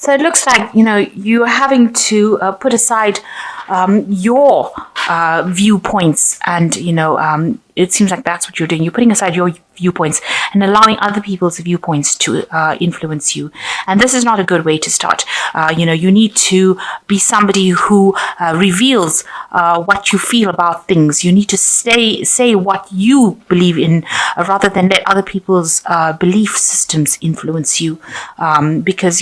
So it looks like, you're having to put aside your viewpoints, and it seems like that's what you're doing. You're putting aside your viewpoints and allowing other people's viewpoints to influence you. And this is not a good way to start. You need to be somebody who reveals what you feel about things. You need to say what you believe in, rather than let other people's belief systems influence you. Because,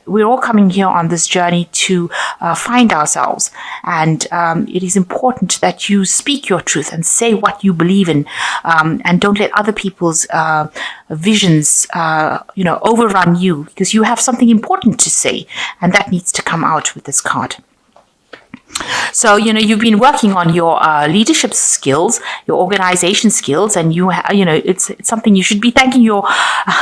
we're all coming here on this journey to find ourselves. And it is important that you speak your truth and say what you believe in, and don't let other people's visions overrun you, because you have something important to say, and that needs to come out with this card. So, you've been working on your leadership skills, your organization skills, and it's something you should be thanking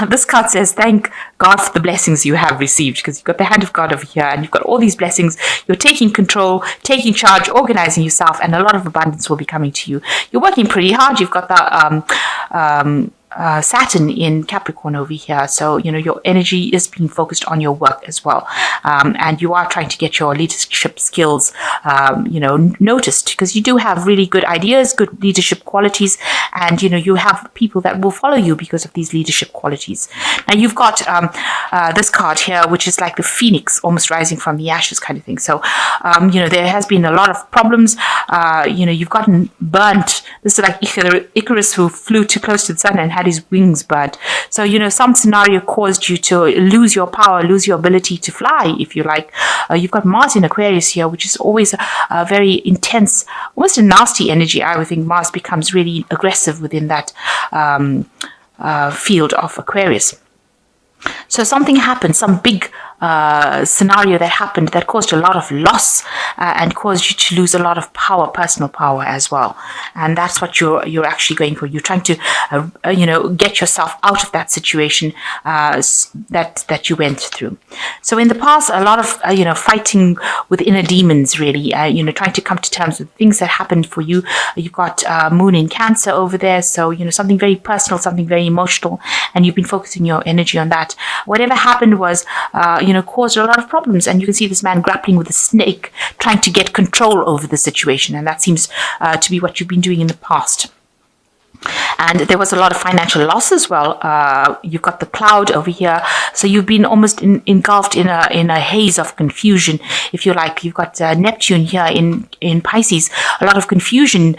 this card says, thank God for the blessings you have received, because you've got the hand of God over here, and you've got all these blessings. You're taking control, taking charge, organizing yourself, and a lot of abundance will be coming to you. You're working pretty hard. You've got the Saturn in Capricorn over here, so your energy is being focused on your work as well, and you are trying to get your leadership skills noticed, because you do have really good ideas, good leadership qualities, and you have people that will follow you because of these leadership qualities. Now you've got this card here, which is like the phoenix almost rising from the ashes kind of thing. So there has been a lot of problems. You've gotten burnt. This is like Icarus, who flew too close to the sun and had his wings burnt. So some scenario caused you to lose your power, lose your ability to fly, if you like. You've got Mars in Aquarius here, which is always a very intense, almost a nasty energy. I would think Mars becomes really aggressive within that field of Aquarius. So something happened, some big scenario that happened that caused a lot of loss and caused you to lose a lot of power, personal power as well. And that's what you're actually going for. You're trying to get yourself out of that situation that you went through. So in the past, a lot of fighting with inner demons, really, trying to come to terms with things that happened for you. You've got Moon in Cancer over there, so something very personal, something very emotional, and you've been focusing your energy on that. Whatever happened was caused a lot of problems, and you can see this man grappling with a snake, trying to get control over the situation, and that seems to be what you've been doing in the past. And there was a lot of financial loss as well. You've got the cloud over here, so you've been almost engulfed in a haze of confusion, if you like. You've got Neptune here in Pisces, a lot of confusion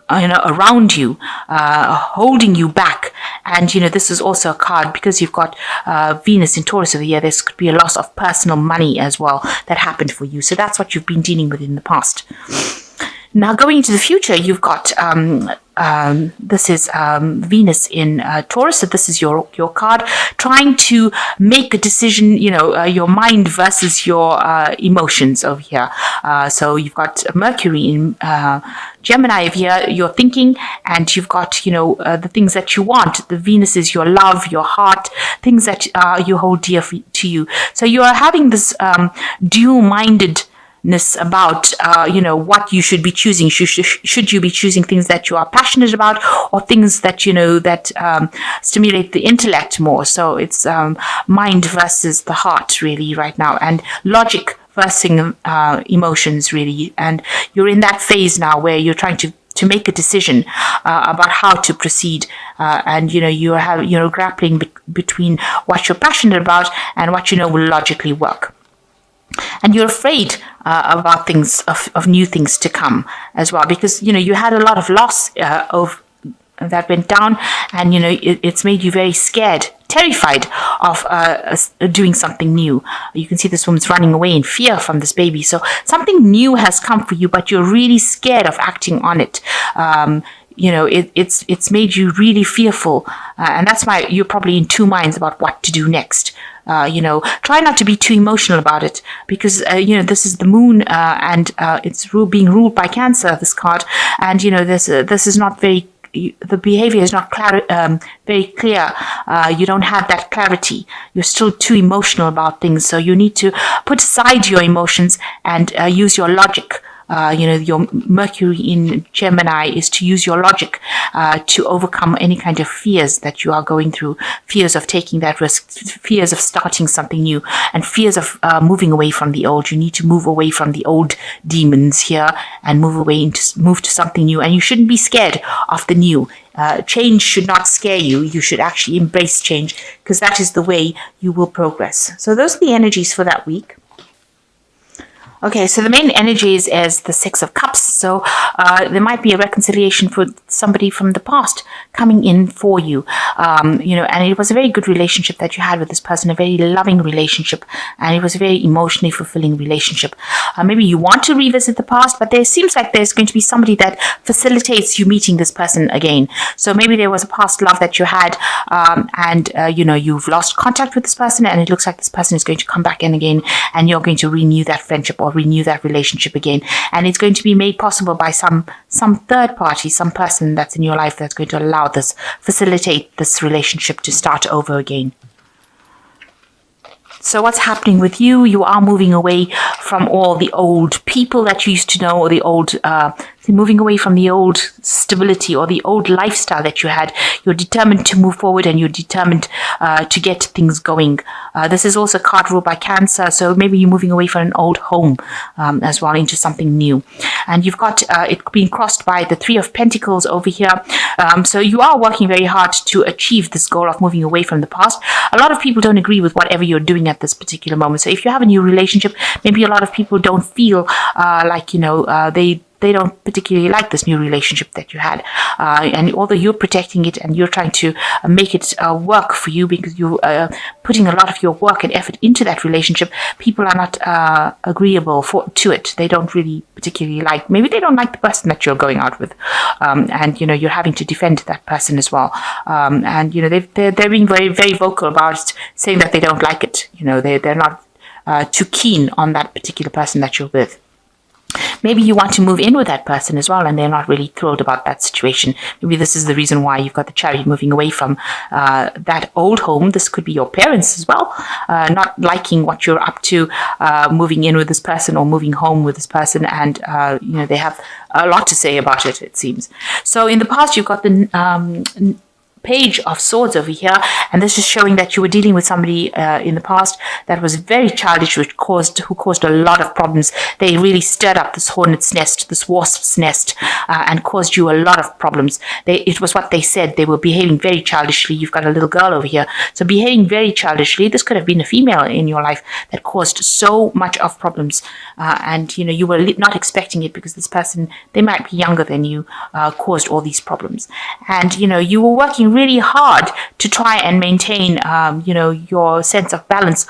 around you, holding you back. And this is also a card, because you've got Venus in Taurus over here. This could be a loss of personal money as well that happened for you. So that's what you've been dealing with in the past. Now, going into the future, you've got this is Venus in Taurus. So this is your card, trying to make a decision, your mind versus your emotions over here. So you've got Mercury in Gemini over here, your thinking, and you've got, the things that you want. The Venus is your love, your heart, things that you hold dear to you. So you are having this dual-minded about what you should be choosing. Should you be choosing things that you are passionate about, or things that that stimulate the intellect more? So it's mind versus the heart, really, right now, and logic versus emotions, really. And you're in that phase now where you're trying to make a decision about how to proceed, and you're grappling between what you're passionate about and what will logically work. And you're afraid about things, of new things to come as well, because you had a lot of loss of that went down, and it's made you very scared, terrified of doing something new. You can see this woman's running away in fear from this baby. So something new has come for you, but you're really scared of acting on it. It's made you really fearful, and that's why you're probably in two minds about what to do next. Try not to be too emotional about it, because this is the moon, and it's being ruled by Cancer, this card, and this is not very. The behavior is not very clear. You don't have that clarity. You're still too emotional about things, so you need to put aside your emotions and use your logic your Mercury in Gemini is to use your logic to overcome any kind of fears that you are going through, fears of taking that risk, fears of starting something new, and fears of moving away from the old. You need to move away from the old demons here and move to something new. And you shouldn't be scared of the new. Change should not scare you. You should actually embrace change, because that is the way you will progress. So those are the energies for that week. Okay, so the main energies is the Six of Cups. So there might be a reconciliation for somebody from the past coming in for you. And it was a very good relationship that you had with this person, a very loving relationship, and it was a very emotionally fulfilling relationship. Maybe you want to revisit the past, but there seems like there's going to be somebody that facilitates you meeting this person again. So maybe there was a past love that you had, and you've lost contact with this person, and it looks like this person is going to come back in again, and you're going to renew that friendship or renew that relationship again. And it's going to be made possible by some third party, some person that's in your life that's going to allow this, facilitate this relationship to start over again. So what's happening with you? You are moving away from all the old people that you used to know, or the old, moving away from the old stability or the old lifestyle that you had. You're determined to move forward, and you're determined to get things going. This is also a card ruled by Cancer, so maybe you're moving away from an old home as well into something new. And you've got it being crossed by the Three of Pentacles over here. So you are working very hard to achieve this goal of moving away from the past. A lot of people don't agree with whatever you're doing at this particular moment. So if you have a new relationship, maybe a lot of people don't feel they don't particularly like this new relationship that you had. And although you're protecting it and you're trying to make it work for you, because you're putting a lot of your work and effort into that relationship, people are not agreeable to it. They don't really particularly like, maybe they don't like the person that you're going out with. And you're having to defend that person as well. And they're being very, very vocal about it, saying that they don't like it. They're not too keen on that particular person that you're with. Maybe you want to move in with that person as well, and they're not really thrilled about that situation. Maybe this is the reason why you've got the Chariot moving away from that old home. This could be your parents as well, not liking what you're up to, moving in with this person or moving home with this person, and they have a lot to say about it, it seems. So in the past, you've got the Page of Swords over here, and this is showing that you were dealing with somebody in the past that was very childish, who caused a lot of problems. They really stirred up this hornet's nest, this wasp's nest, and caused you a lot of problems. It was what they said. They were behaving very childishly. You've got a little girl over here, so behaving very childishly. This could have been a female in your life that caused so much of problems, and you were not expecting it, because this person, they might be younger than you, caused all these problems. And you were working really hard to try and maintain your sense of balance.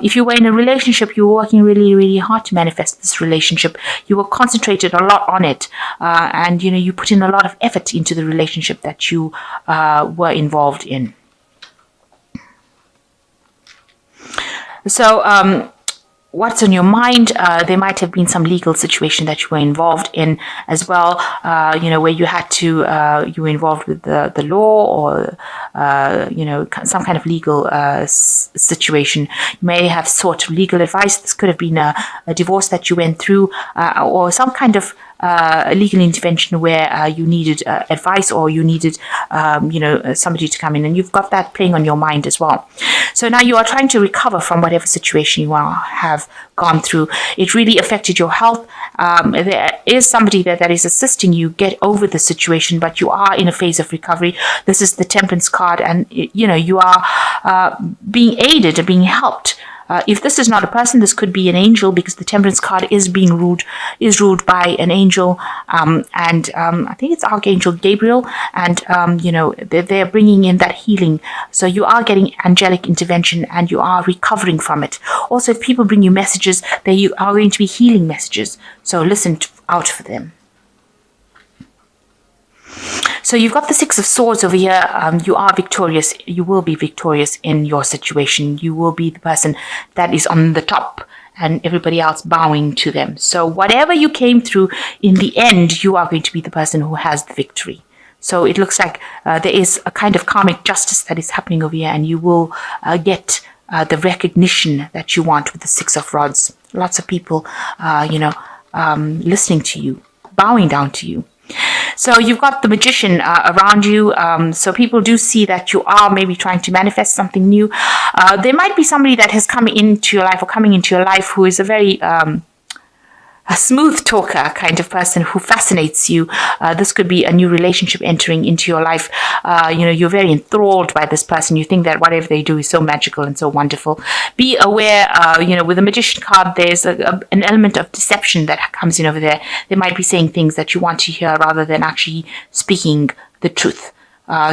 If you were in a relationship, you were working really, really hard to manifest this relationship. You were concentrated a lot on it, and you put in a lot of effort into the relationship that you were involved in. So what's on your mind? There might have been some legal situation that you were involved in as well, where you had to, you were involved with the law, or, some kind of legal situation. You may have sought legal advice. This could have been a divorce that you went through, or some kind of a legal intervention where you needed advice, or you needed somebody to come in, and you've got that playing on your mind as well. So now you are trying to recover from whatever situation you have gone through. It really affected your health. There is somebody that is assisting you get over the situation, but you are in a phase of recovery. This is the Temperance card, and you are being aided and being helped. If this is not a person, this could be an angel, because the Temperance card is ruled by an angel, and I think it's Archangel Gabriel, and they're bringing in that healing. So you are getting angelic intervention, and you are recovering from it. Also, if people bring you messages, they are going to be healing messages. So listen out for them. So you've got the Six of Swords over here. You are victorious. You will be victorious in your situation. You will be the person that is on the top, and everybody else bowing to them. So whatever you came through, in the end, you are going to be the person who has the victory. So it looks like there is a kind of karmic justice that is happening over here, and you will get the recognition that you want with the Six of Rods. Lots of people, listening to you, bowing down to you. So you've got the magician around you. So people do see that you are maybe trying to manifest something new. There might be somebody that has come into your life or coming into your life who is a very a smooth talker kind of person who fascinates you. This could be a new relationship entering into your life. You're very enthralled by this person. You think that whatever they do is so magical and so wonderful. Be aware, with the magician card, there's an element of deception that comes in over there. They might be saying things that you want to hear rather than actually speaking the truth.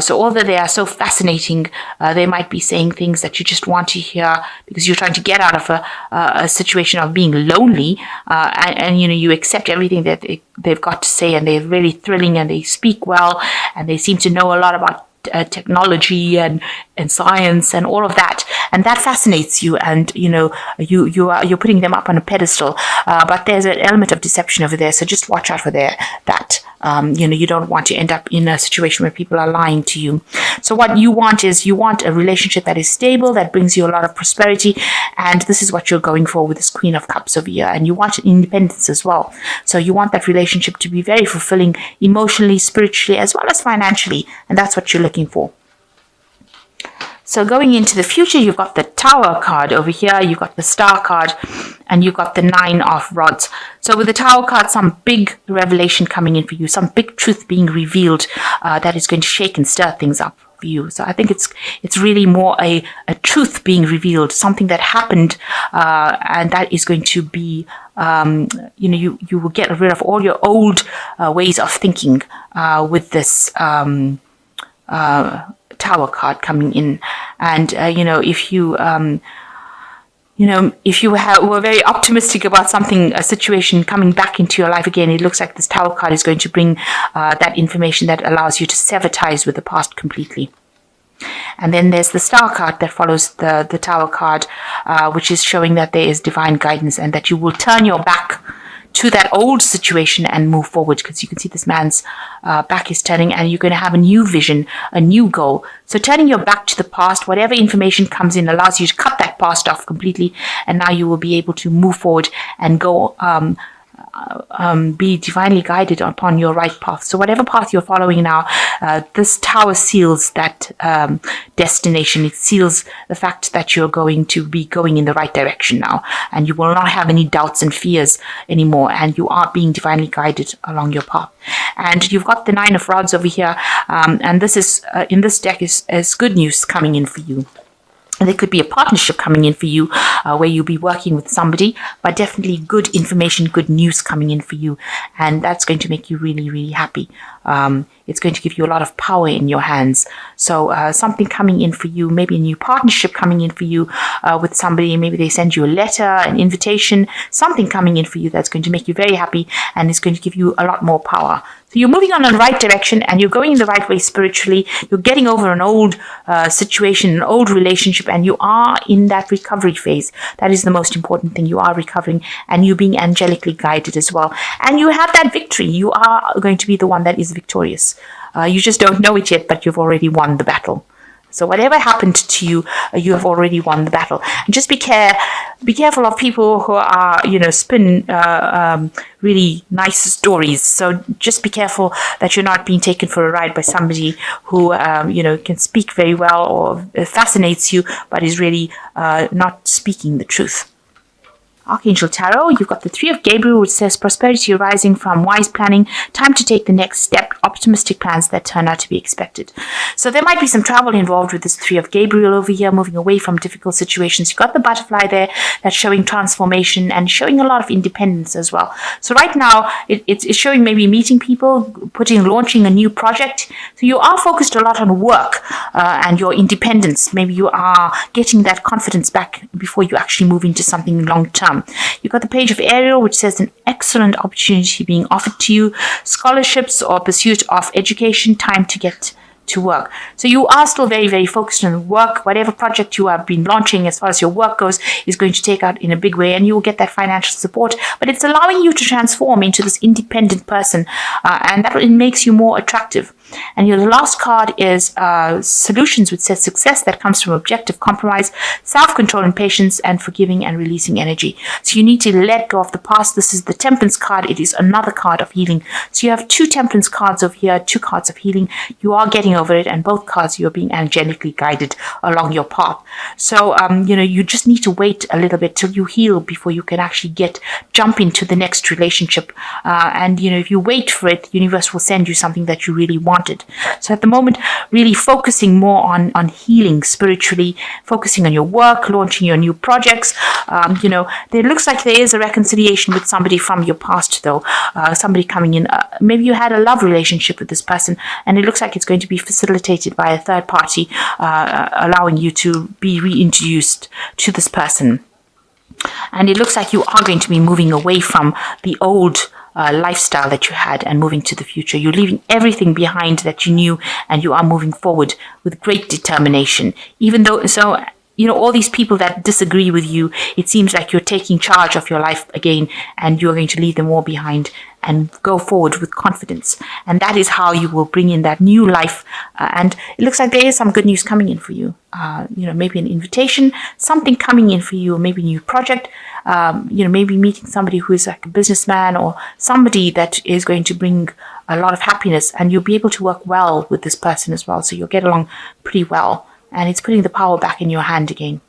So although they are so fascinating, they might be saying things that you just want to hear because you're trying to get out of a situation of being lonely, and you accept everything that they've got to say, and they're really thrilling, and they speak well, and they seem to know a lot about technology and science and all of that, and that fascinates you, and you're putting them up on a pedestal, but there's an element of deception over there, so just watch out for that. You don't want to end up in a situation where people are lying to you. So what you want is a relationship that is stable, that brings you a lot of prosperity, and this is what you're going for with this Queen of Cups over here. And you want independence as well. So you want that relationship to be very fulfilling emotionally, spiritually, as well as financially, and that's what you're looking for. So going into the future, you've got the Tower card over here, you've got the Star card, and you've got the 9 of Rods. So with the Tower card, some big revelation coming in for you, some big truth being revealed that is going to shake and stir things up for you. So I think it's really more a truth being revealed, something that happened, and that is going to be, you will get rid of all your old ways of thinking with this Tower card coming in. And if you were very optimistic about a situation coming back into your life again, it looks like this Tower card is going to bring that information that allows you to sever ties with the past completely. And then there's the Star card that follows the Tower card, which is showing that there is divine guidance and that you will turn your back to that old situation and move forward, because you can see this man's back is turning, and you're going to have a new vision, a new goal. So turning your back to the past, whatever information comes in allows you to cut that past off completely, and now you will be able to move forward and go be divinely guided upon your right path. So whatever path you're following now, this Tower seals that destination. It seals the fact that you're going to be going in the right direction now, and you will not have any doubts and fears anymore, and you are being divinely guided along your path. And you've got the 9 of Rods over here, and this is in this deck is good news coming in for you. There could be a partnership coming in for you where you'll be working with somebody, but definitely good information, good news coming in for you. And that's going to make you really, really happy. It's going to give you a lot of power in your hands. So something coming in for you, maybe a new partnership coming in for you with somebody. Maybe they send you a letter, an invitation, something coming in for you that's going to make you very happy, and it's going to give you a lot more power. So you're moving on in the right direction, and you're going in the right way spiritually. You're getting over an old situation, an old relationship, and you are in that recovery phase. That is the most important thing. You are recovering, and you're being angelically guided as well. And you have that victory. You are going to be the one that is victorious. You just don't know it yet, but you've already won the battle. So whatever happened to you, you have already won the battle. And just be careful of people who are, spin really nice stories. So just be careful that you're not being taken for a ride by somebody who, can speak very well or fascinates you, but is really not speaking the truth. Archangel Tarot, you've got the 3 of Gabriel, which says prosperity arising from wise planning, time to take the next step, optimistic plans that turn out to be expected. So there might be some travel involved with this 3 of Gabriel over here, moving away from difficult situations. You've got the butterfly there that's showing transformation and showing a lot of independence as well. So right now, it's showing maybe meeting people, launching a new project. So you are focused a lot on work and your independence. Maybe you are getting that confidence back before you actually move into something long term. You've got the Page of Ariel, which says an excellent opportunity being offered to you, scholarships or pursuit of education, time to get to work. So you are still very, very focused on work. Whatever project you have been launching as far as your work goes is going to take out in a big way, and you will get that financial support. But it's allowing you to transform into this independent person, and that it makes you more attractive. And your last card is solutions, which says success that comes from objective compromise, self-control and patience, and forgiving and releasing energy. So you need to let go of the past. This is the Temperance card. It is another card of healing. So you have 2 Temperance cards over here, 2 cards of healing. You are getting over it, and both cards you are being angelically guided along your path. So you just need to wait a little bit till you heal before you can actually jump into the next relationship. And if you wait for it, the universe will send you something that you really wanted. So at the moment, really focusing more on healing spiritually, focusing on your work, launching your new projects. There looks like there is a reconciliation with somebody from your past, though. Somebody coming in. Maybe you had a love relationship with this person, and it looks like it's going to be facilitated by a third party, allowing you to be reintroduced to this person. And it looks like you are going to be moving away from the old lifestyle that you had and moving to the future. You're leaving everything behind that you knew, and you are moving forward with great determination. Even though, all these people that disagree with you, it seems like you're taking charge of your life again, and you're going to leave them all behind and go forward with confidence. And that is how you will bring in that new life. And it looks like there is some good news coming in for you. Maybe an invitation, something coming in for you, or maybe a new project. Maybe meeting somebody who is like a businessman, or somebody that is going to bring a lot of happiness, and you'll be able to work well with this person as well. So you'll get along pretty well. And it's putting the power back in your hand again.